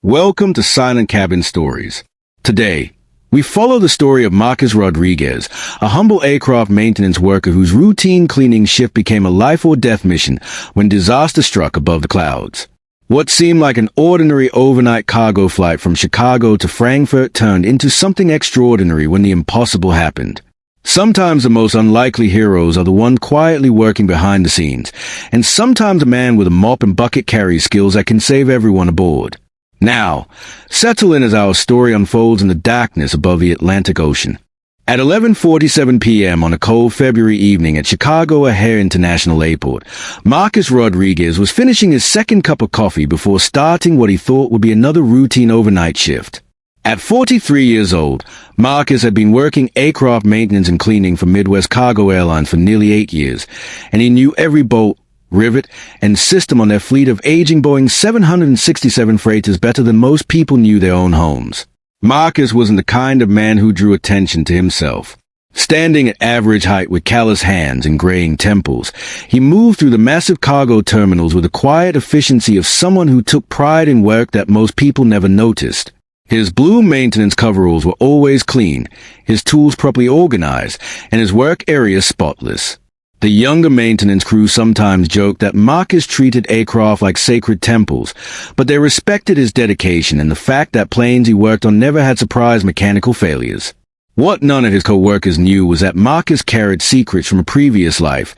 Welcome to Silent Cabin Stories. Today, we follow the story of Marcus Rodriguez, a humble aircraft maintenance worker whose routine cleaning shift became a life-or-death mission when disaster struck above the clouds. What seemed like an ordinary overnight cargo flight from Chicago to Frankfurt turned into something extraordinary when the impossible happened. Sometimes the most unlikely heroes are the one quietly working behind the scenes, and sometimes a man with a mop and bucket carries skills that can save everyone aboard. Now, settle in as our story unfolds in the darkness above the Atlantic Ocean. At 11:47 p.m. on a cold February evening at Chicago O'Hare International Airport, Marcus Rodriguez was finishing his second cup of coffee before starting what he thought would be another routine overnight shift. At 43 years old, Marcus had been working aircraft maintenance and cleaning for Midwest Cargo Airlines for nearly 8 years, and he knew every bolt, rivet, and system on their fleet of aging Boeing 767 freighters better than most people knew their own homes. Marcus wasn't the kind of man who drew attention to himself. Standing at average height with callous hands and graying temples, he moved through the massive cargo terminals with the quiet efficiency of someone who took pride in work that most people never noticed. His blue maintenance coveralls were always clean, his tools properly organized, and his work area spotless. The younger maintenance crew sometimes joked that Marcus treated aircraft like sacred temples, but they respected his dedication and the fact that planes he worked on never had surprise mechanical failures. What none of his co-workers knew was that Marcus carried secrets from a previous life,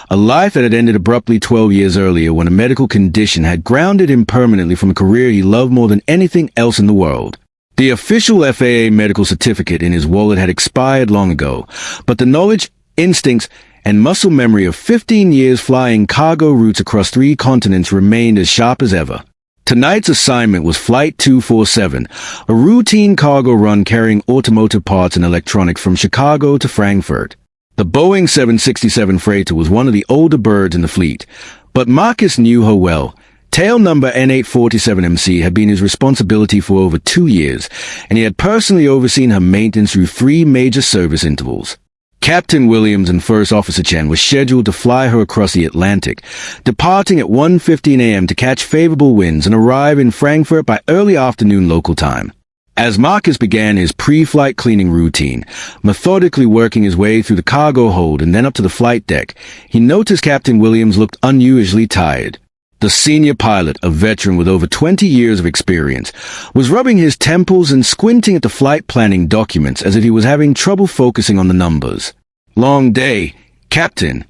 a life that had ended abruptly 12 years earlier when a medical condition had grounded him permanently from a career he loved more than anything else in the world. The official FAA medical certificate in his wallet had expired long ago, but the knowledge, instincts, and muscle memory of 15 years flying cargo routes across 3 continents remained as sharp as ever. Tonight's assignment was Flight 247, a routine cargo run carrying automotive parts and electronics from Chicago to Frankfurt. The Boeing 767 freighter was one of the older birds in the fleet, but Marcus knew her well. Tail number N847MC had been his responsibility for over 2 years, and he had personally overseen her maintenance through 3 major service intervals. Captain Williams and First Officer Chen were scheduled to fly her across the Atlantic, departing at 1:15 a.m. to catch favorable winds and arrive in Frankfurt by early afternoon local time. As Marcus began his pre-flight cleaning routine, methodically working his way through the cargo hold and then up to the flight deck, he noticed Captain Williams looked unusually tired. The senior pilot, a veteran with over 20 years of experience, was rubbing his temples and squinting at the flight planning documents as if he was having trouble focusing on the numbers. "Long day, Captain?"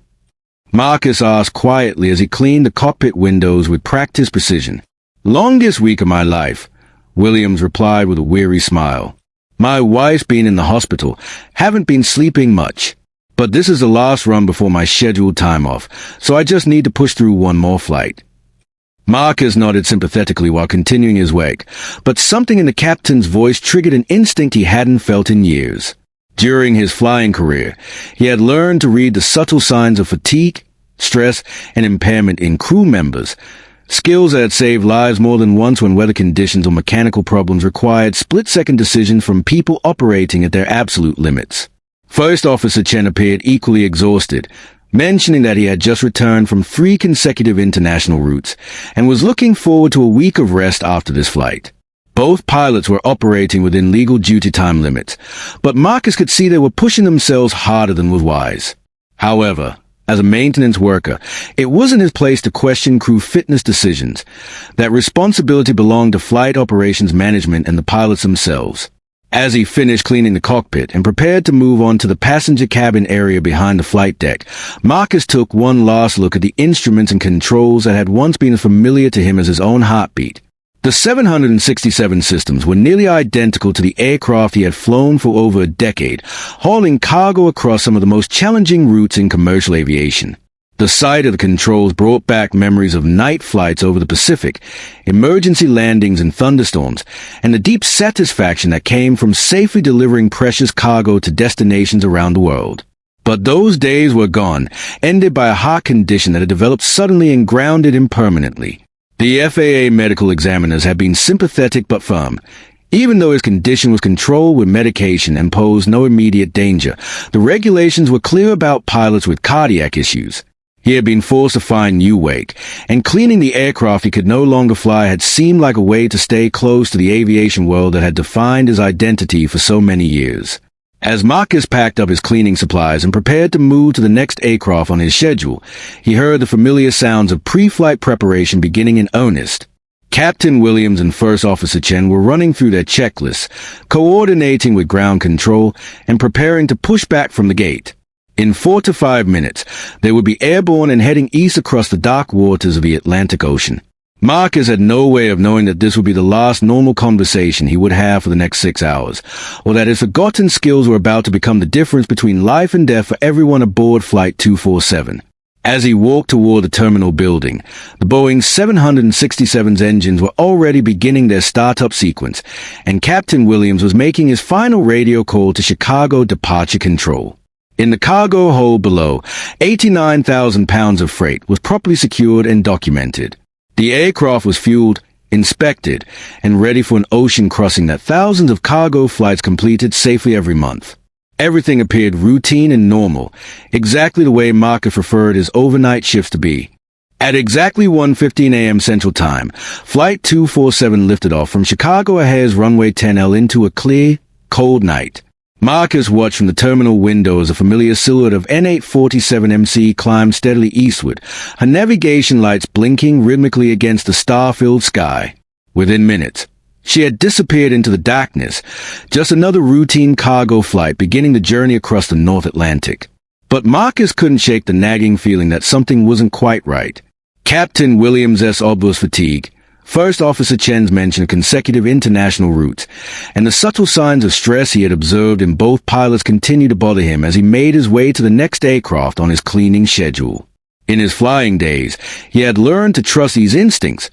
Marcus asked quietly as he cleaned the cockpit windows with practiced precision. "Longest week of my life," Williams replied with a weary smile. "My wife's been in the hospital, haven't been sleeping much. But this is the last run before my scheduled time off, so I just need to push through one more flight." Marcus nodded sympathetically while continuing his work, but something in the captain's voice triggered an instinct he hadn't felt in years. During his flying career, he had learned to read the subtle signs of fatigue, stress, and impairment in crew members, skills that had saved lives more than once when weather conditions or mechanical problems required split-second decisions from people operating at their absolute limits. First Officer Chen appeared equally exhausted, mentioning that he had just returned from 3 consecutive international routes and was looking forward to a week of rest after this flight. Both pilots were operating within legal duty time limits, but Marcus could see they were pushing themselves harder than was wise. However, as a maintenance worker, it wasn't his place to question crew fitness decisions. That responsibility belonged to flight operations management and the pilots themselves. As he finished cleaning the cockpit and prepared to move on to the passenger cabin area behind the flight deck, Marcus took one last look at the instruments and controls that had once been familiar to him as his own heartbeat. The 767 systems were nearly identical to the aircraft he had flown for over a decade, hauling cargo across some of the most challenging routes in commercial aviation. The sight of the controls brought back memories of night flights over the Pacific, emergency landings in thunderstorms, and the deep satisfaction that came from safely delivering precious cargo to destinations around the world. But those days were gone, ended by a heart condition that had developed suddenly and grounded him permanently. The FAA medical examiners had been sympathetic but firm. Even though his condition was controlled with medication and posed no immediate danger, the regulations were clear about pilots with cardiac issues. He had been forced to find new wake, and cleaning the aircraft he could no longer fly had seemed like a way to stay close to the aviation world that had defined his identity for so many years. As Marcus packed up his cleaning supplies and prepared to move to the next aircraft on his schedule, he heard the familiar sounds of pre-flight preparation beginning in earnest. Captain Williams and First Officer Chen were running through their checklists, coordinating with ground control, and preparing to push back from the gate. In 4 to 5 minutes, they would be airborne and heading east across the dark waters of the Atlantic Ocean. Marcus had no way of knowing that this would be the last normal conversation he would have for the next 6 hours, or that his forgotten skills were about to become the difference between life and death for everyone aboard Flight 247. As he walked toward the terminal building, the Boeing 767's engines were already beginning their startup sequence, and Captain Williams was making his final radio call to Chicago Departure Control. In the cargo hold below, 89,000 pounds of freight was properly secured and documented. The aircraft was fueled, inspected, and ready for an ocean crossing that thousands of cargo flights completed safely every month. Everything appeared routine and normal, exactly the way Marcus preferred his overnight shifts to be. At exactly 1:15 a.m. Central Time, Flight 247 lifted off from Chicago O'Hare's runway 10L into a clear, cold night. Marcus watched from the terminal window as a familiar silhouette of N847MC climbed steadily eastward, her navigation lights blinking rhythmically against the star-filled sky. Within minutes, she had disappeared into the darkness, just another routine cargo flight beginning the journey across the North Atlantic. But Marcus couldn't shake the nagging feeling that something wasn't quite right. Captain Williams' obvious fatigue, First Officer Chen's mention of consecutive international routes, and the subtle signs of stress he had observed in both pilots continued to bother him as he made his way to the next aircraft on his cleaning schedule. In his flying days, he had learned to trust these instincts.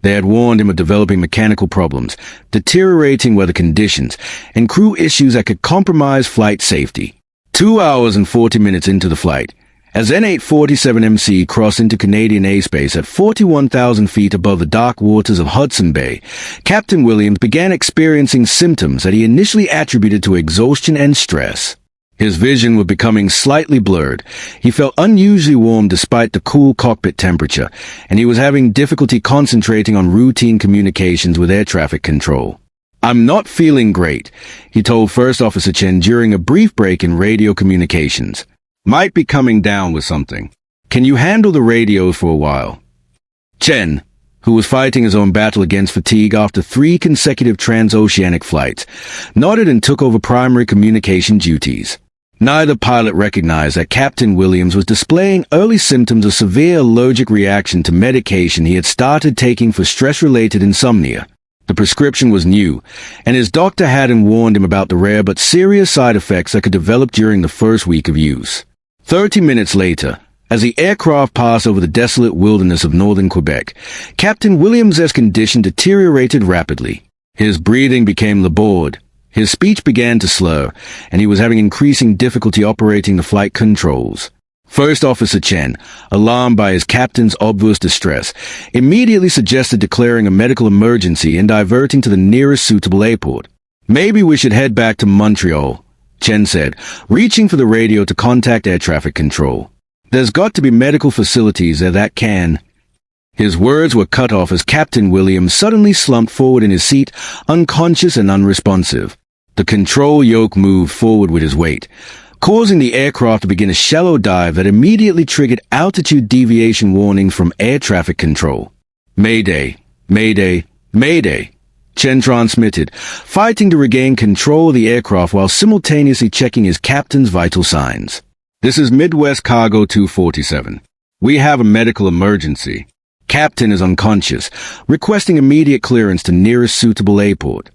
They had warned him of developing mechanical problems, deteriorating weather conditions, and crew issues that could compromise flight safety. 2 hours and 40 minutes into the flight, as N847MC crossed into Canadian airspace at 41,000 feet above the dark waters of Hudson Bay, Captain Williams began experiencing symptoms that he initially attributed to exhaustion and stress. His vision was becoming slightly blurred. He felt unusually warm despite the cool cockpit temperature, and he was having difficulty concentrating on routine communications with air traffic control. "I'm not feeling great," he told First Officer Chen during a brief break in radio communications. "Might be coming down with something. Can you handle the radio for a while?" Chen, who was fighting his own battle against fatigue after 3 consecutive transoceanic flights, nodded and took over primary communication duties. Neither pilot recognized that Captain Williams was displaying early symptoms of severe allergic reaction to medication he had started taking for stress-related insomnia. The prescription was new, and his doctor hadn't warned him about the rare but serious side effects that could develop during the first week of use. 30 minutes later, as the aircraft passed over the desolate wilderness of northern Quebec, Captain Williams' condition deteriorated rapidly. His breathing became labored, his speech began to slur, and he was having increasing difficulty operating the flight controls. First Officer Chen, alarmed by his captain's obvious distress, immediately suggested declaring a medical emergency and diverting to the nearest suitable airport. "Maybe we should head back to Montreal," Chen said, reaching for the radio to contact air traffic control. "There's got to be medical facilities there that can—" His words were cut off as Captain Williams suddenly slumped forward in his seat, unconscious and unresponsive. The control yoke moved forward with his weight, causing the aircraft to begin a shallow dive that immediately triggered altitude deviation warnings from air traffic control. "Mayday, Mayday, Mayday," Chen transmitted, fighting to regain control of the aircraft while simultaneously checking his captain's vital signs. "This is Midwest Cargo 247. We have a medical emergency. Captain is unconscious, requesting immediate clearance to nearest suitable airport."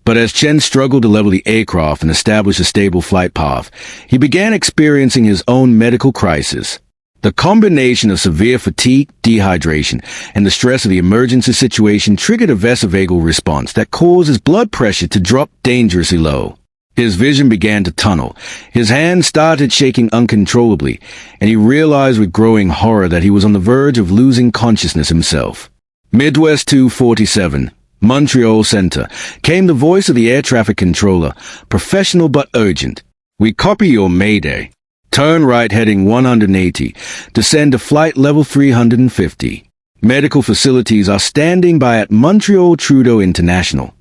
But as Chen struggled to level the aircraft and establish a stable flight path, he began experiencing his own medical crisis. The combination of severe fatigue, dehydration, and the stress of the emergency situation triggered a vasovagal response that caused his blood pressure to drop dangerously low. His vision began to tunnel, his hands started shaking uncontrollably, and he realized with growing horror that he was on the verge of losing consciousness himself. Midwest 247. Montreal Center, came the voice of the air traffic controller, professional but urgent. "We copy your mayday. Turn right heading 180. Descend to flight level 350. Medical facilities are standing by at Montreal Trudeau International.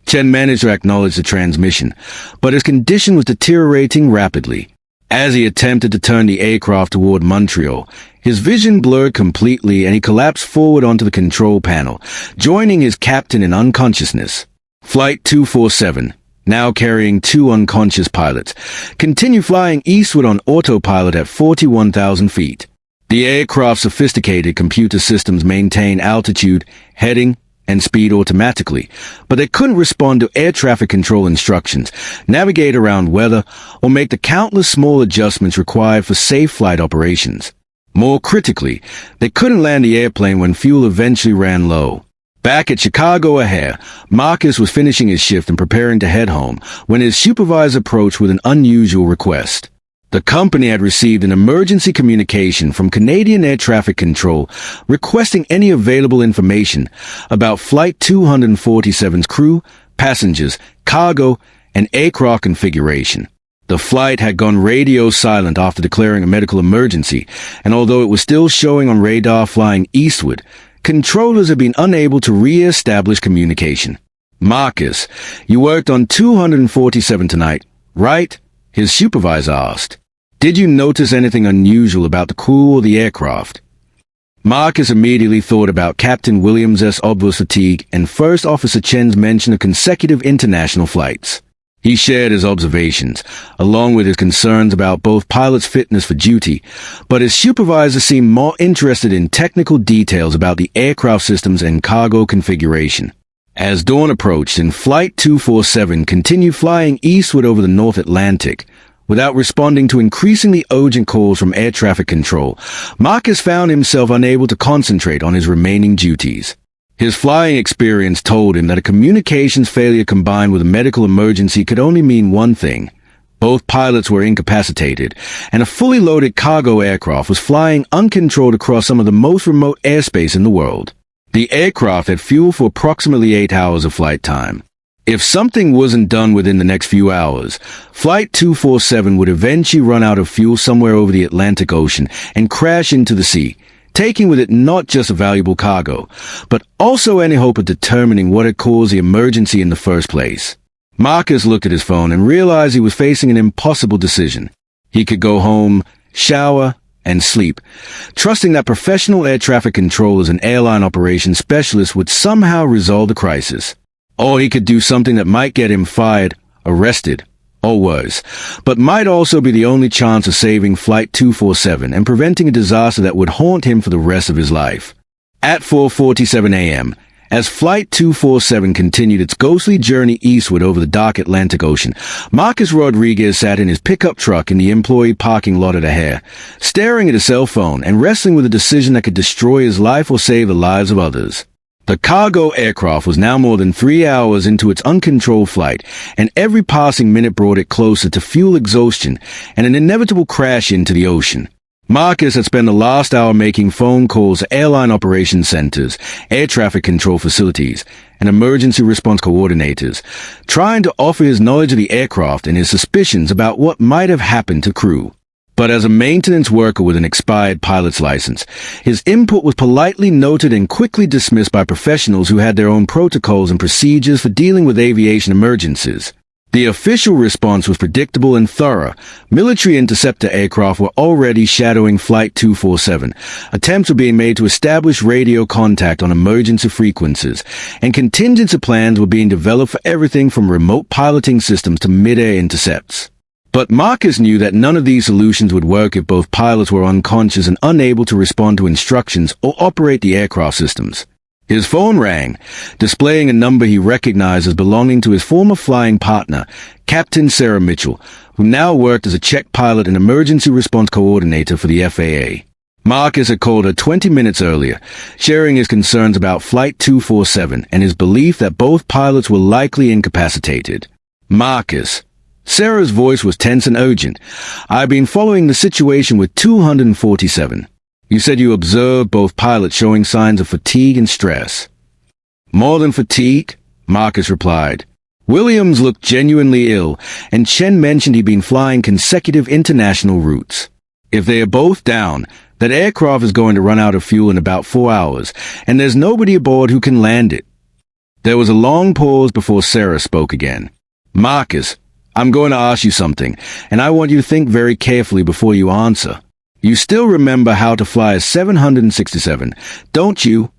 Chen managed to acknowledge the transmission, but his condition was deteriorating rapidly. As he attempted to turn the aircraft toward Montreal, his vision blurred completely and he collapsed forward onto the control panel, joining his captain in unconsciousness. Flight 247, now carrying 2 unconscious pilots, continue flying eastward on autopilot at 41,000 feet. The aircraft's sophisticated computer systems maintain altitude, heading, and speed automatically, but they couldn't respond to air traffic control instructions, navigate around weather, or make the countless small adjustments required for safe flight operations. More critically, they couldn't land the airplane when fuel eventually ran low. Back at Chicago O'Hare, Marcus was finishing his shift and preparing to head home when his supervisor approached with an unusual request. The company had received an emergency communication from Canadian Air Traffic Control requesting any available information about Flight 247's crew, passengers, cargo, and aircraft configuration. The flight had gone radio silent after declaring a medical emergency, and although it was still showing on radar flying eastward, controllers had been unable to re-establish communication. "Marcus, you worked on 247 tonight, right?" his supervisor asked. "Did you notice anything unusual about the crew or the aircraft?" Marcus immediately thought about Captain Williams' obvious fatigue and First Officer Chen's mention of consecutive international flights. He shared his observations, along with his concerns about both pilots' fitness for duty, but his supervisor seemed more interested in technical details about the aircraft systems and cargo configuration. As dawn approached and Flight 247 continued flying eastward over the North Atlantic, without responding to increasingly urgent calls from air traffic control, Marcus found himself unable to concentrate on his remaining duties. His flying experience told him that a communications failure combined with a medical emergency could only mean one thing. Both pilots were incapacitated, and a fully loaded cargo aircraft was flying uncontrolled across some of the most remote airspace in the world. The aircraft had fuel for approximately 8 hours of flight time. If something wasn't done within the next few hours, Flight 247 would eventually run out of fuel somewhere over the Atlantic Ocean and crash into the sea, taking with it not just a valuable cargo, but also any hope of determining what had caused the emergency in the first place. Marcus looked at his phone and realized he was facing an impossible decision. He could go home, shower, and sleep, trusting that professional air traffic controllers and airline operations specialists would somehow resolve the crisis. Or he could do something that might get him fired, arrested, or worse, but might also be the only chance of saving Flight 247 and preventing a disaster that would haunt him for the rest of his life. At 4:47 a.m., as Flight 247 continued its ghostly journey eastward over the dark Atlantic Ocean, Marcus Rodriguez sat in his pickup truck in the employee parking lot at O'Hare, staring at his cell phone and wrestling with a decision that could destroy his life or save the lives of others. The cargo aircraft was now more than 3 hours into its uncontrolled flight, and every passing minute brought it closer to fuel exhaustion and an inevitable crash into the ocean. Marcus had spent the last hour making phone calls to airline operations centers, air traffic control facilities, and emergency response coordinators, trying to offer his knowledge of the aircraft and his suspicions about what might have happened to crew. But as a maintenance worker with an expired pilot's license, his input was politely noted and quickly dismissed by professionals who had their own protocols and procedures for dealing with aviation emergencies. The official response was predictable and thorough. Military interceptor aircraft were already shadowing Flight 247. Attempts were being made to establish radio contact on emergency frequencies, and contingency plans were being developed for everything from remote piloting systems to mid-air intercepts. But Marcus knew that none of these solutions would work if both pilots were unconscious and unable to respond to instructions or operate the aircraft systems. His phone rang, displaying a number he recognized as belonging to his former flying partner, Captain Sarah Mitchell, who now worked as a check pilot and emergency response coordinator for the FAA. Marcus had called her 20 minutes earlier, sharing his concerns about Flight 247 and his belief that both pilots were likely incapacitated. "Marcus," Sarah's voice was tense and urgent, "I've been following the situation with 247. You said you observed both pilots showing signs of fatigue and stress." "More than fatigue," Marcus replied. Williams looked genuinely ill, and Chen mentioned he'd been flying consecutive international routes. If they are both down, that aircraft is going to run out of fuel in about 4 hours, and there's nobody aboard who can land it. There was a long pause before Sarah spoke again. Marcus, I'm going to ask you something, and I want you to think very carefully before you answer. You still remember how to fly a 767, don't you?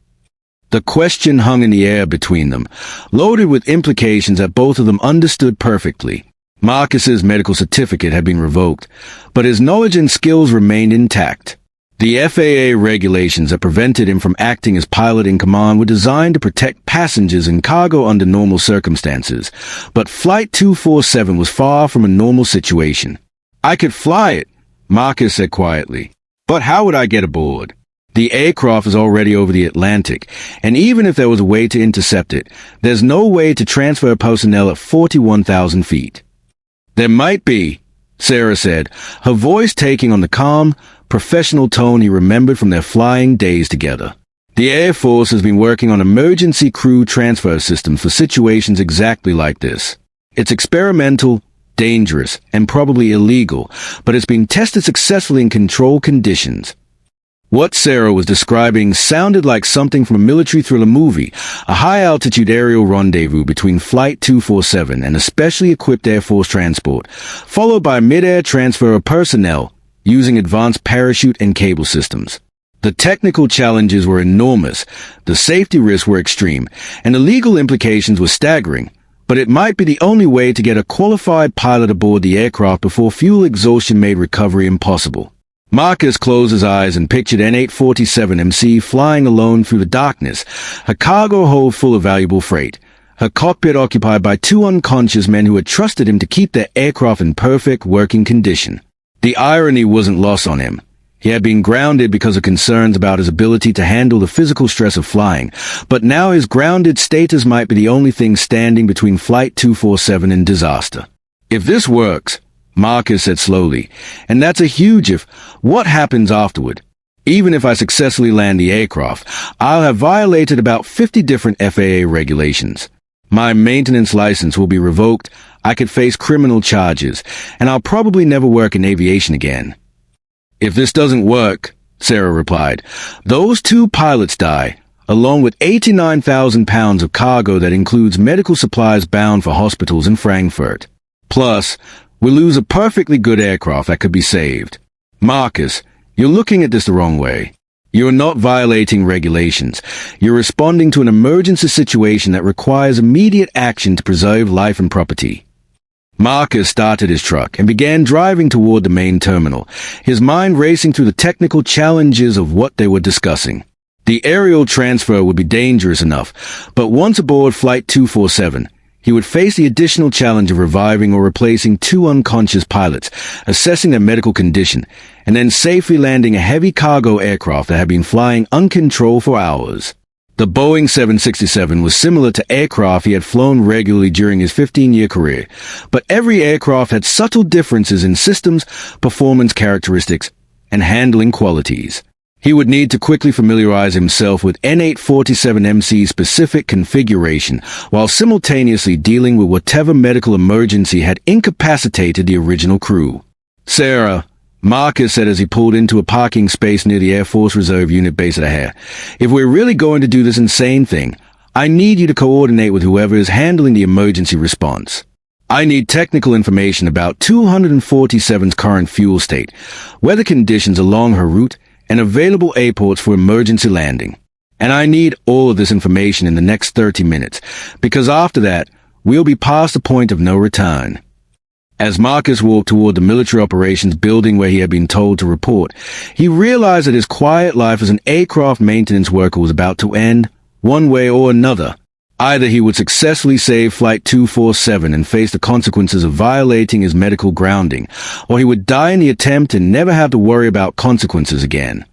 The question hung in the air between them, loaded with implications that both of them understood perfectly. Marcus's medical certificate had been revoked, but his knowledge and skills remained intact. The FAA regulations that prevented him from acting as pilot in command were designed to protect passengers and cargo under normal circumstances, but Flight 247 was far from a normal situation. I could fly it, Marcus said quietly, but how would I get aboard? The aircraft is already over the Atlantic, and even if there was a way to intercept it, there's no way to transfer personnel at 41,000 feet. There might be, Sarah said, her voice taking on the calm, professional tone he remembered from their flying days together. The Air Force has been working on emergency crew transfer systems for situations exactly like this. It's experimental, dangerous, and probably illegal, but it's been tested successfully in controlled conditions. What Sarah was describing sounded like something from a military thriller movie, a high-altitude aerial rendezvous between Flight 247 and a specially equipped Air Force transport, followed by mid-air transfer of personnel using advanced parachute and cable systems. The technical challenges were enormous, the safety risks were extreme, and the legal implications were staggering, but it might be the only way to get a qualified pilot aboard the aircraft before fuel exhaustion made recovery impossible. Marcus closed his eyes and pictured N847MC flying alone through the darkness, her cargo hold full of valuable freight, her cockpit occupied by 2 unconscious men who had trusted him to keep their aircraft in perfect working condition. The irony wasn't lost on him. He had been grounded because of concerns about his ability to handle the physical stress of flying, but now his grounded status might be the only thing standing between Flight 247 and disaster. If this works, Marcus said slowly, and that's a huge if, what happens afterward? Even if I successfully land the aircraft, I'll have violated about 50 different FAA regulations. My maintenance license will be revoked, I could face criminal charges, and I'll probably never work in aviation again. If this doesn't work, Sarah replied, those 2 pilots die, along with 89,000 pounds of cargo that includes medical supplies bound for hospitals in Frankfurt. Plus, we lose a perfectly good aircraft that could be saved. Marcus, you're looking at this the wrong way. You're not violating regulations. You're responding to an emergency situation that requires immediate action to preserve life and property. Marcus started his truck and began driving toward the main terminal, his mind racing through the technical challenges of what they were discussing. The aerial transfer would be dangerous enough, but once aboard Flight 247, he would face the additional challenge of reviving or replacing 2 unconscious pilots, assessing their medical condition, and then safely landing a heavy cargo aircraft that had been flying uncontrolled for hours. The Boeing 767 was similar to aircraft he had flown regularly during his 15-year career, but every aircraft had subtle differences in systems, performance characteristics, and handling qualities. He would need to quickly familiarize himself with N847MC's specific configuration while simultaneously dealing with whatever medical emergency had incapacitated the original crew. Sarah, Marcus said as he pulled into a parking space near the Air Force Reserve Unit base at O'Hare, if we're really going to do this insane thing, I need you to coordinate with whoever is handling the emergency response. I need technical information about 247's current fuel state, weather conditions along her route, and available airports for emergency landing. And I need all of this information in the next 30 minutes, because after that, we'll be past the point of no return. As Marcus walked toward the military operations building where he had been told to report, he realized that his quiet life as an aircraft maintenance worker was about to end, one way or another. Either he would successfully save Flight 247 and face the consequences of violating his medical grounding, or he would die in the attempt and never have to worry about consequences again.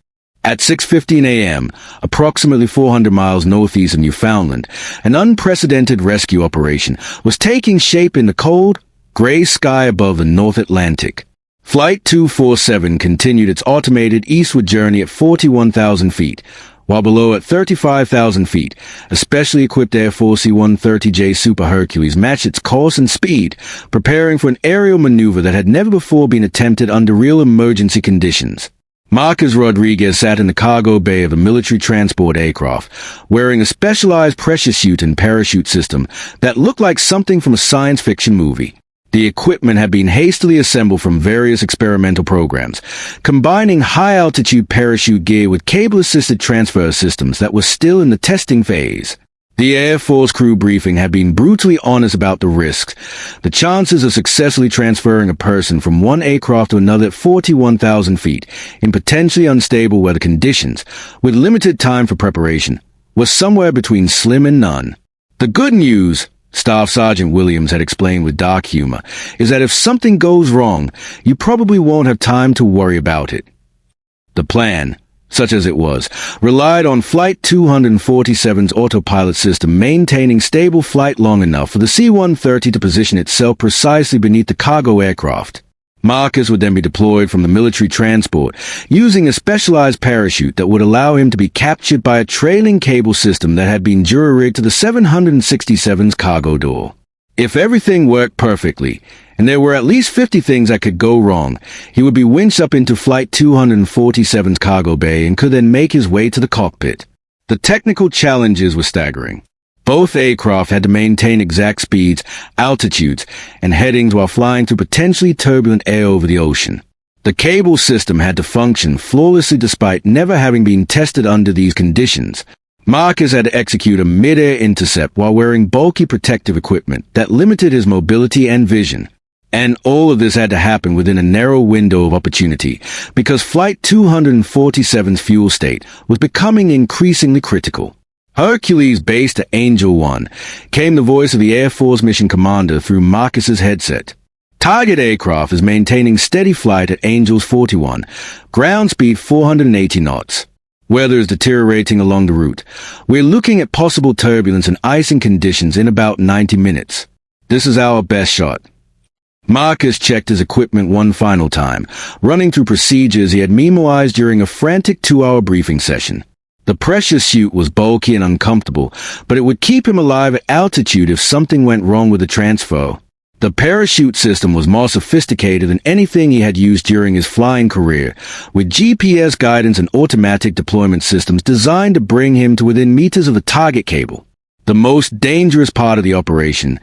At 6:15 a.m., approximately 400 miles northeast of Newfoundland, an unprecedented rescue operation was taking shape in the cold, gray sky above the North Atlantic. Flight 247 continued its automated eastward journey at 41,000 feet, while below at 35,000 feet, a specially equipped Air Force C-130J Super Hercules matched its course and speed, preparing for an aerial maneuver that had never before been attempted under real emergency conditions. Marcus Rodriguez sat in the cargo bay of a military transport aircraft, wearing a specialized pressure suit and parachute system that looked like something from a science fiction movie. The equipment had been hastily assembled from various experimental programs, combining high-altitude parachute gear with cable-assisted transfer systems that were still in the testing phase. The Air Force crew briefing had been brutally honest about the risks. The chances of successfully transferring a person from one aircraft to another at 41,000 feet, in potentially unstable weather conditions, with limited time for preparation, was somewhere between slim and none. The good news, Staff Sergeant Williams had explained with dark humor, is that if something goes wrong, you probably won't have time to worry about it. The plan, such as it was, relied on Flight 247's autopilot system maintaining stable flight long enough for the C-130 to position itself precisely beneath the cargo aircraft. Marcus would then be deployed from the military transport, using a specialized parachute that would allow him to be captured by a trailing cable system that had been jury-rigged to the 767's cargo door. If everything worked perfectly, and there were at least 50 things that could go wrong, he would be winched up into Flight 247's cargo bay and could then make his way to the cockpit. The technical challenges were staggering. Both aircraft had to maintain exact speeds, altitudes, and headings while flying through potentially turbulent air over the ocean. The cable system had to function flawlessly despite never having been tested under these conditions. Marcus had to execute a mid-air intercept while wearing bulky protective equipment that limited his mobility and vision. And all of this had to happen within a narrow window of opportunity, because Flight 247's fuel state was becoming increasingly critical. Hercules based at Angel 1 came the voice of the Air Force mission commander through Marcus's headset. Target aircraft is maintaining steady flight at Angels 41, ground speed 480 knots. Weather is deteriorating along the route. We're looking at possible turbulence and icing conditions in about 90 minutes. This is our best shot. Marcus checked his equipment one final time, running through procedures he had memorized during a frantic 2-hour briefing session. The pressure suit was bulky and uncomfortable, but it would keep him alive at altitude if something went wrong with the transfer. The parachute system was more sophisticated than anything he had used during his flying career, with GPS guidance and automatic deployment systems designed to bring him to within meters of the target cable. The most dangerous part of the operation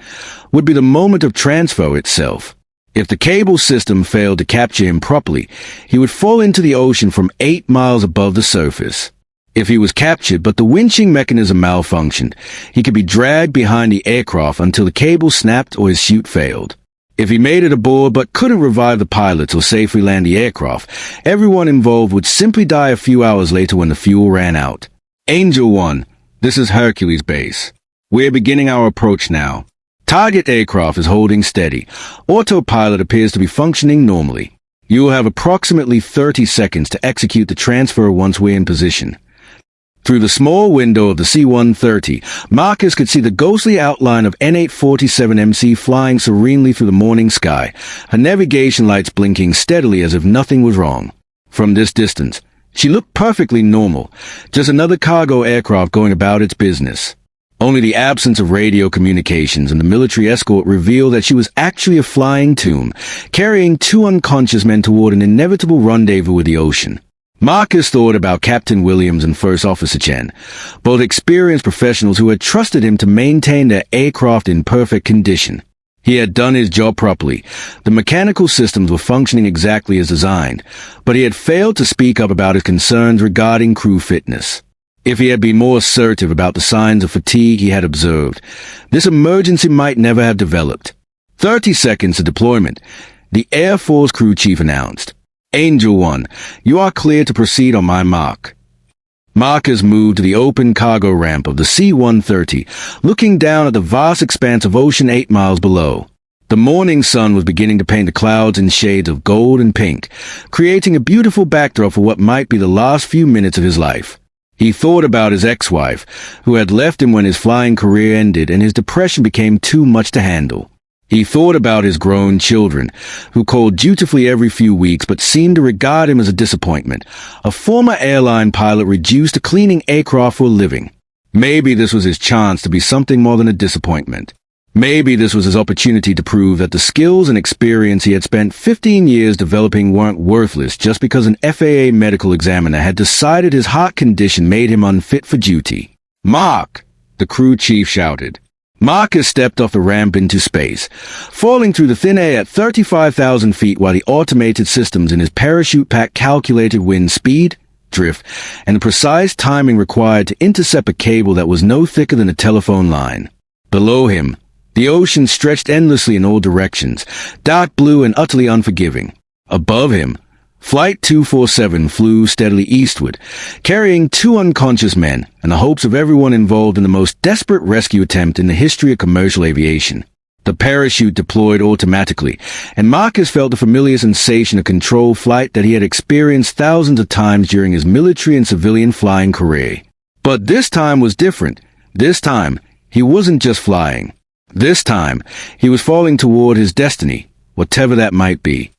would be the moment of transfer itself. If the cable system failed to capture him properly, he would fall into the ocean from 8 miles above the surface. If he was captured but the winching mechanism malfunctioned, he could be dragged behind the aircraft until the cable snapped or his chute failed. If he made it aboard but couldn't revive the pilots or safely land the aircraft, everyone involved would simply die a few hours later when the fuel ran out. Angel 1, this is Hercules Base. We're beginning our approach now. Target aircraft is holding steady. Autopilot appears to be functioning normally. You will have approximately 30 seconds to execute the transfer once we're in position. Through the small window of the C-130, Marcus could see the ghostly outline of N-847MC flying serenely through the morning sky, her navigation lights blinking steadily as if nothing was wrong. From this distance, she looked perfectly normal, just another cargo aircraft going about its business. Only the absence of radio communications and the military escort revealed that she was actually a flying tomb, carrying 2 unconscious men toward an inevitable rendezvous with the ocean. Marcus thought about Captain Williams and First Officer Chen, both experienced professionals who had trusted him to maintain their aircraft in perfect condition. He had done his job properly. The mechanical systems were functioning exactly as designed, but he had failed to speak up about his concerns regarding crew fitness. If he had been more assertive about the signs of fatigue he had observed, this emergency might never have developed. 30 seconds to deployment, the Air Force crew chief announced. Angel 1, you are clear to proceed on my mark. Marcus moved to the open cargo ramp of the C-130, looking down at the vast expanse of ocean 8 miles below. The morning sun was beginning to paint the clouds in shades of gold and pink, creating a beautiful backdrop for what might be the last few minutes of his life. He thought about his ex-wife, who had left him when his flying career ended and his depression became too much to handle. He thought about his grown children, who called dutifully every few weeks but seemed to regard him as a disappointment, a former airline pilot reduced to cleaning aircraft for a living. Maybe this was his chance to be something more than a disappointment. Maybe this was his opportunity to prove that the skills and experience he had spent 15 years developing weren't worthless just because an FAA medical examiner had decided his heart condition made him unfit for duty. "Mark!" the crew chief shouted. Marcus stepped off the ramp into space, falling through the thin air at 35,000 feet while the automated systems in his parachute pack calculated wind speed, drift, and the precise timing required to intercept a cable that was no thicker than a telephone line. Below him, the ocean stretched endlessly in all directions, dark blue and utterly unforgiving. Above him, Flight 247 flew steadily eastward, carrying 2 unconscious men and the hopes of everyone involved in the most desperate rescue attempt in the history of commercial aviation. The parachute deployed automatically, and Marcus felt the familiar sensation of controlled flight that he had experienced thousands of times during his military and civilian flying career. But this time was different. This time, he wasn't just flying. This time, he was falling toward his destiny, whatever that might be.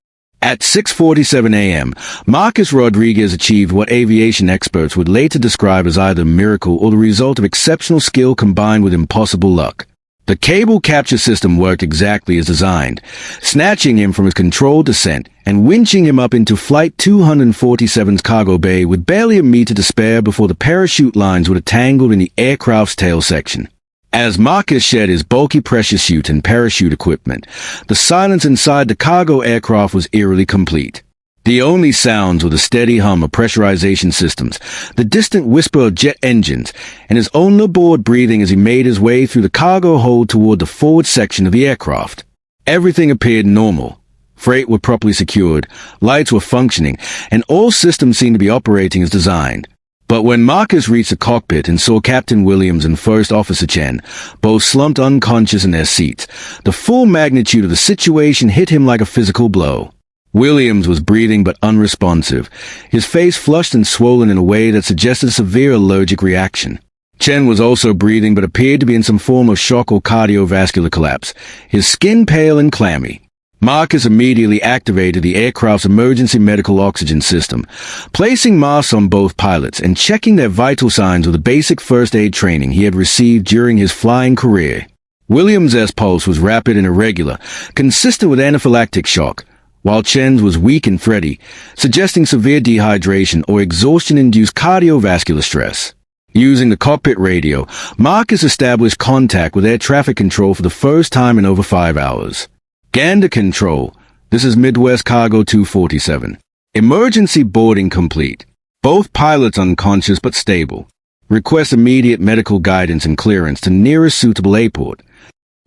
At 6:47 a.m., Marcus Rodriguez achieved what aviation experts would later describe as either a miracle or the result of exceptional skill combined with impossible luck. The cable capture system worked exactly as designed, snatching him from his controlled descent and winching him up into Flight 247's cargo bay with barely a meter to spare before the parachute lines were tangled in the aircraft's tail section. As Marcus shed his bulky pressure suit and parachute equipment, the silence inside the cargo aircraft was eerily complete. The only sounds were the steady hum of pressurization systems, the distant whisper of jet engines, and his own labored breathing as he made his way through the cargo hold toward the forward section of the aircraft. Everything appeared normal. Freight were properly secured, lights were functioning, and all systems seemed to be operating as designed. But when Marcus reached the cockpit and saw Captain Williams and First Officer Chen, both slumped unconscious in their seats, the full magnitude of the situation hit him like a physical blow. Williams was breathing but unresponsive, his face flushed and swollen in a way that suggested a severe allergic reaction. Chen was also breathing but appeared to be in some form of shock or cardiovascular collapse, his skin pale and clammy. Marcus immediately activated the aircraft's emergency medical oxygen system, placing masks on both pilots and checking their vital signs with the basic first aid training he had received during his flying career. Williams' pulse was rapid and irregular, consistent with anaphylactic shock, while Chen's was weak and fretty, suggesting severe dehydration or exhaustion-induced cardiovascular stress. Using the cockpit radio, Marcus established contact with air traffic control for the first time in over 5 hours. Gander Control, this is Midwest Cargo 247. Emergency boarding complete. Both pilots unconscious but stable. Request immediate medical guidance and clearance to nearest suitable airport.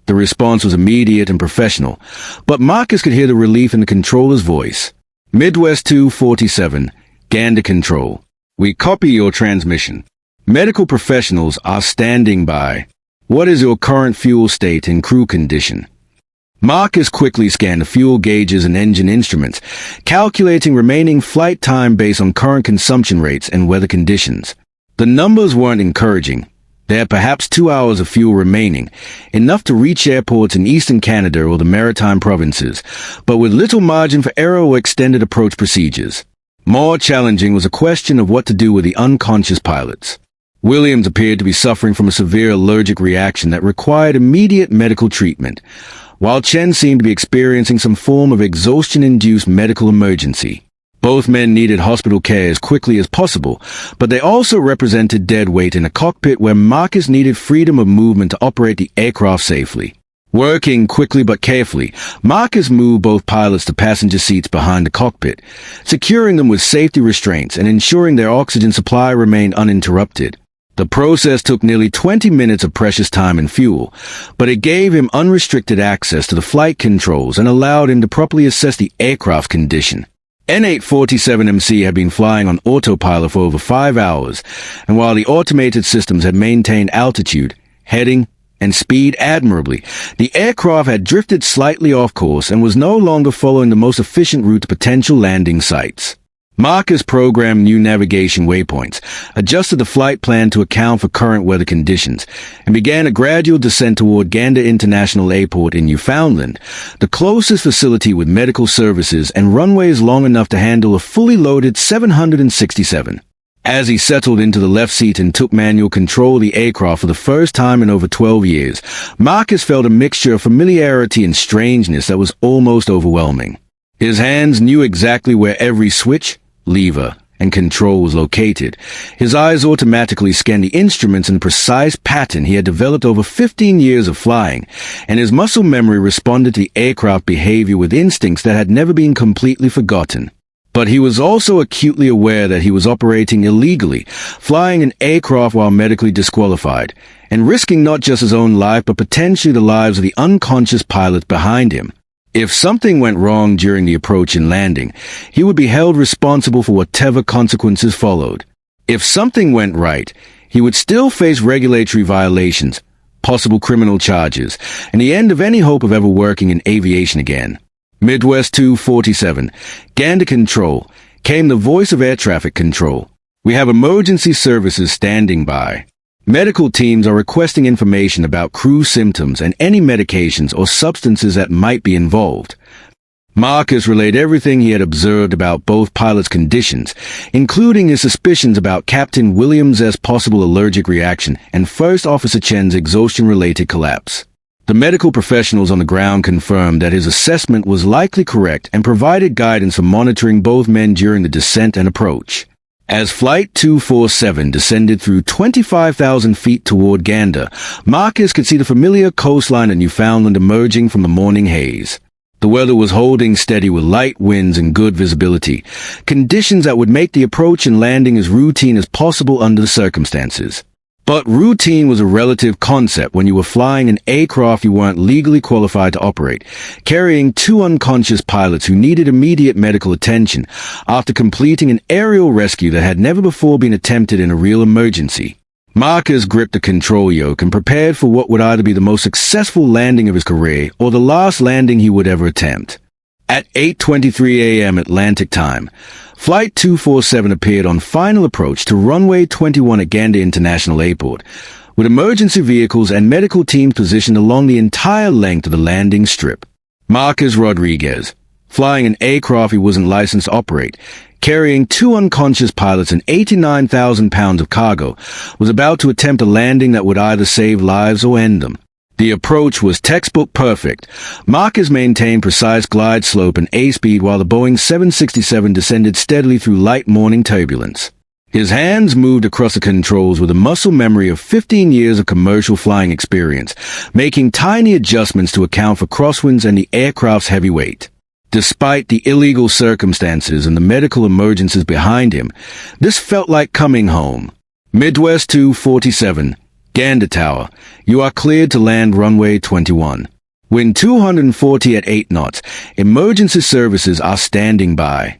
The response was immediate and professional, but Marcus could hear the relief in the controller's voice. Midwest 247, Gander Control. We copy your transmission. Medical professionals are standing by. What is your current fuel state and crew condition? Marcus quickly scanned the fuel gauges and engine instruments, calculating remaining flight time based on current consumption rates and weather conditions. The numbers weren't encouraging. There had perhaps 2 hours of fuel remaining, enough to reach airports in eastern Canada or the maritime provinces, but with little margin for error or extended approach procedures. More challenging was a question of what to do with the unconscious pilots. Williams appeared to be suffering from a severe allergic reaction that required immediate medical treatment, while Chen seemed to be experiencing some form of exhaustion-induced medical emergency. Both men needed hospital care as quickly as possible, but they also represented dead weight in a cockpit where Marcus needed freedom of movement to operate the aircraft safely. Working quickly but carefully, Marcus moved both pilots to passenger seats behind the cockpit, securing them with safety restraints and ensuring their oxygen supply remained uninterrupted. The process took nearly 20 minutes of precious time and fuel, but it gave him unrestricted access to the flight controls and allowed him to properly assess the aircraft condition. N847MC had been flying on autopilot for over 5 hours, and while the automated systems had maintained altitude, heading, and speed admirably, the aircraft had drifted slightly off course and was no longer following the most efficient route to potential landing sites. Marcus programmed new navigation waypoints, adjusted the flight plan to account for current weather conditions, and began a gradual descent toward Gander International Airport in Newfoundland, the closest facility with medical services and runways long enough to handle a fully loaded 767. As he settled into the left seat and took manual control of the aircraft for the first time in over 12 years, Marcus felt a mixture of familiarity and strangeness that was almost overwhelming. His hands knew exactly where every switch, lever, and control was located. His eyes automatically scanned the instruments in a precise pattern he had developed over 15 years of flying, and his muscle memory responded to the aircraft behavior with instincts that had never been completely forgotten. But he was also acutely aware that he was operating illegally, flying an aircraft while medically disqualified, and risking not just his own life but potentially the lives of the unconscious pilots behind him. If something went wrong during the approach and landing, he would be held responsible for whatever consequences followed. If something went right, he would still face regulatory violations, possible criminal charges, and the end of any hope of ever working in aviation again. Midwest 247, Gander Control, came the voice of air traffic control. We have emergency services standing by. Medical teams are requesting information about crew symptoms and any medications or substances that might be involved. Marcus relayed everything he had observed about both pilots' conditions, including his suspicions about Captain Williams' possible allergic reaction and First Officer Chen's exhaustion-related collapse. The medical professionals on the ground confirmed that his assessment was likely correct and provided guidance for monitoring both men during the descent and approach. As Flight 247 descended through 25,000 feet toward Gander, Marcus could see the familiar coastline of Newfoundland emerging from the morning haze. The weather was holding steady with light winds and good visibility, conditions that would make the approach and landing as routine as possible under the circumstances. But routine was a relative concept when you were flying an aircraft you weren't legally qualified to operate, carrying two unconscious pilots who needed immediate medical attention after completing an aerial rescue that had never before been attempted in a real emergency. Marcus gripped the control yoke and prepared for what would either be the most successful landing of his career or the last landing he would ever attempt. At 8:23 a.m. Atlantic time, Flight 247 appeared on final approach to runway 21 at Gander International Airport, with emergency vehicles and medical teams positioned along the entire length of the landing strip. Marcus Rodriguez, flying an aircraft he wasn't licensed to operate, carrying two unconscious pilots and 89,000 pounds of cargo, was about to attempt a landing that would either save lives or end them. The approach was textbook perfect. Marcus maintained precise glide slope and airspeed while the Boeing 767 descended steadily through light morning turbulence. His hands moved across the controls with a muscle memory of 15 years of commercial flying experience, making tiny adjustments to account for crosswinds and the aircraft's heavy weight. Despite the illegal circumstances and the medical emergencies behind him, this felt like coming home. Midwest 247. Gander Tower, you are cleared to land runway 21. Wind 240 at 8 knots. Emergency services are standing by.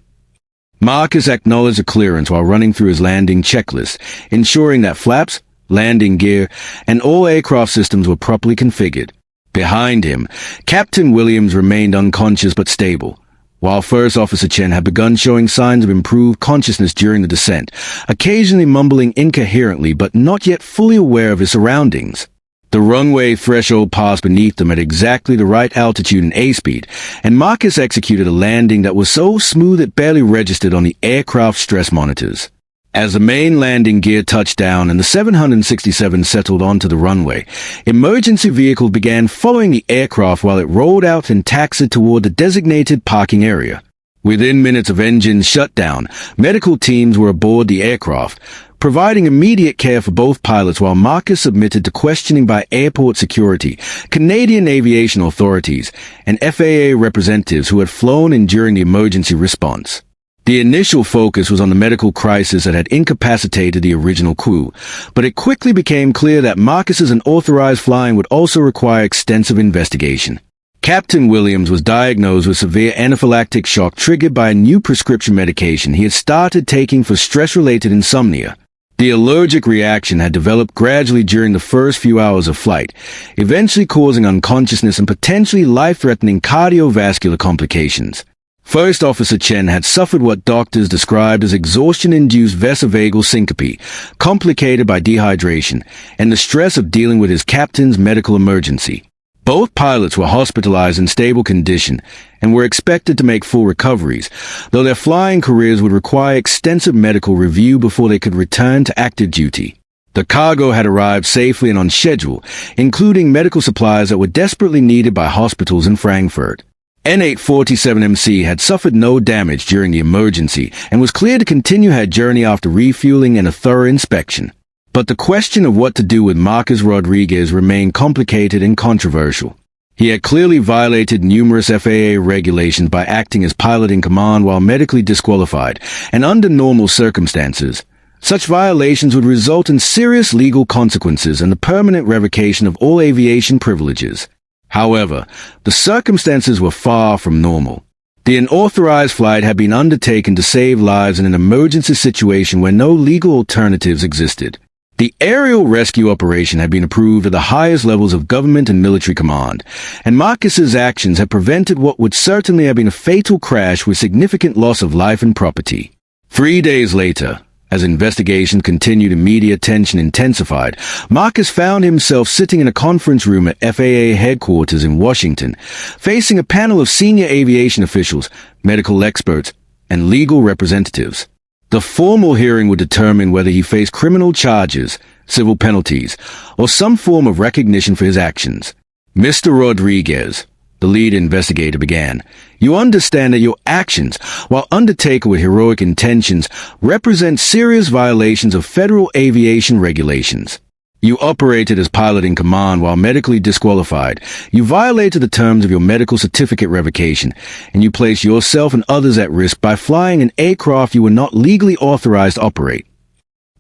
Marcus acknowledged the clearance while running through his landing checklist, ensuring that flaps, landing gear, and all aircraft systems were properly configured. Behind him, Captain Williams remained unconscious but stable, while First Officer Chen had begun showing signs of improved consciousness during the descent, occasionally mumbling incoherently but not yet fully aware of his surroundings. The runway threshold passed beneath them at exactly the right altitude and airspeed, and Marcus executed a landing that was so smooth it barely registered on the aircraft stress monitors. As the main landing gear touched down and the 767 settled onto the runway, emergency vehicles began following the aircraft while it rolled out and taxied toward the designated parking area. Within minutes of engine shutdown, medical teams were aboard the aircraft, providing immediate care for both pilots while Marcus submitted to questioning by airport security, Canadian aviation authorities, and FAA representatives who had flown in during the emergency response. The initial focus was on the medical crisis that had incapacitated the original crew, but it quickly became clear that Marcus's unauthorized flying would also require extensive investigation. Captain Williams was diagnosed with severe anaphylactic shock triggered by a new prescription medication he had started taking for stress-related insomnia. The allergic reaction had developed gradually during the first few hours of flight, eventually causing unconsciousness and potentially life-threatening cardiovascular complications. First Officer Chen had suffered what doctors described as exhaustion-induced vasovagal syncope, complicated by dehydration, and the stress of dealing with his captain's medical emergency. Both pilots were hospitalized in stable condition and were expected to make full recoveries, though their flying careers would require extensive medical review before they could return to active duty. The cargo had arrived safely and on schedule, including medical supplies that were desperately needed by hospitals in Frankfurt. N847MC had suffered no damage during the emergency and was cleared to continue her journey after refueling and a thorough inspection. But the question of what to do with Marcus Rodriguez remained complicated and controversial. He had clearly violated numerous FAA regulations by acting as pilot in command while medically disqualified, and under normal circumstances, such violations would result in serious legal consequences and the permanent revocation of all aviation privileges. However, the circumstances were far from normal. The unauthorized flight had been undertaken to save lives in an emergency situation where no legal alternatives existed. The aerial rescue operation had been approved at the highest levels of government and military command, and Marcus's actions had prevented what would certainly have been a fatal crash with significant loss of life and property. 3 days later, as investigation continued and media attention intensified, Marcus found himself sitting in a conference room at FAA headquarters in Washington, facing a panel of senior aviation officials, medical experts, and legal representatives. The formal hearing would determine whether he faced criminal charges, civil penalties, or some form of recognition for his actions. Mr. Rodriguez, the lead investigator began, you understand that your actions, while undertaken with heroic intentions, represent serious violations of federal aviation regulations. You operated as pilot in command while medically disqualified. You violated the terms of your medical certificate revocation, and you placed yourself and others at risk by flying an aircraft you were not legally authorized to operate.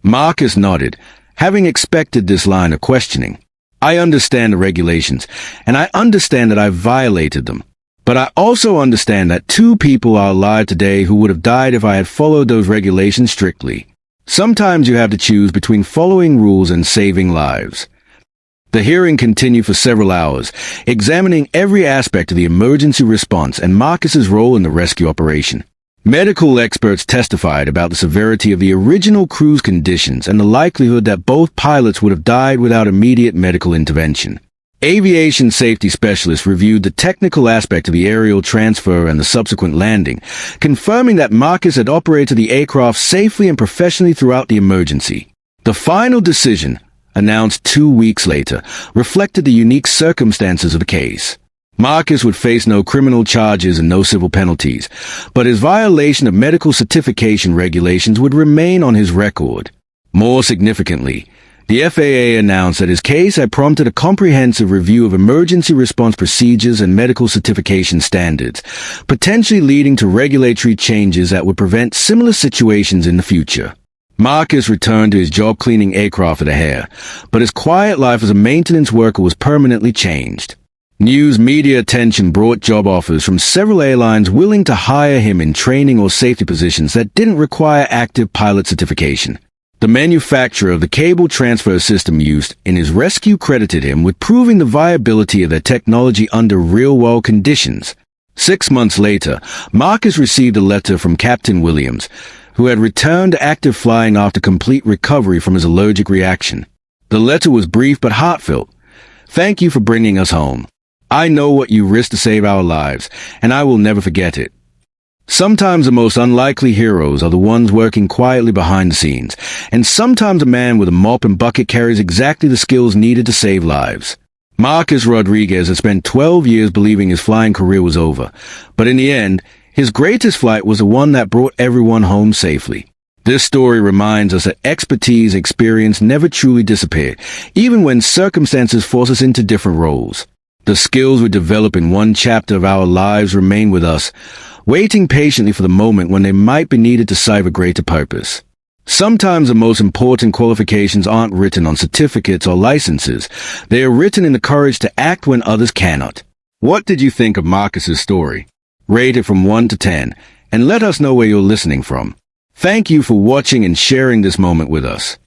Marcus nodded, having expected this line of questioning. I understand the regulations, and I understand that I violated them. But I also understand that 2 people are alive today who would have died if I had followed those regulations strictly. Sometimes you have to choose between following rules and saving lives. The hearing continued for several hours, examining every aspect of the emergency response and Marcus's role in the rescue operation. Medical experts testified about the severity of the original crew's conditions and the likelihood that both pilots would have died without immediate medical intervention. Aviation safety specialists reviewed the technical aspect of the aerial transfer and the subsequent landing, confirming that Marcus had operated the aircraft safely and professionally throughout the emergency. The final decision, announced 2 weeks later, reflected the unique circumstances of the case. Marcus would face no criminal charges and no civil penalties, but his violation of medical certification regulations would remain on his record. More significantly, the FAA announced that his case had prompted a comprehensive review of emergency response procedures and medical certification standards, potentially leading to regulatory changes that would prevent similar situations in the future. Marcus returned to his job cleaning aircraft at O'Hare, but his quiet life as a maintenance worker was permanently changed. News media attention brought job offers from several airlines willing to hire him in training or safety positions that didn't require active pilot certification. The manufacturer of the cable transfer system used in his rescue credited him with proving the viability of their technology under real-world conditions. 6 months later, Marcus received a letter from Captain Williams, who had returned to active flying after complete recovery from his allergic reaction. The letter was brief but heartfelt. Thank you for bringing us home. I know what you risked to save our lives, and I will never forget it. Sometimes the most unlikely heroes are the ones working quietly behind the scenes, and sometimes a man with a mop and bucket carries exactly the skills needed to save lives. Marcus Rodriguez had spent 12 years believing his flying career was over, but in the end, his greatest flight was the one that brought everyone home safely. This story reminds us that expertise and experience never truly disappear, even when circumstances force us into different roles. The skills we develop in one chapter of our lives remain with us, waiting patiently for the moment when they might be needed to serve a greater purpose. Sometimes the most important qualifications aren't written on certificates or licenses. They are written in the courage to act when others cannot. What did you think of Marcus's story? Rate it from 1 to 10, and let us know where you're listening from. Thank you for watching and sharing this moment with us.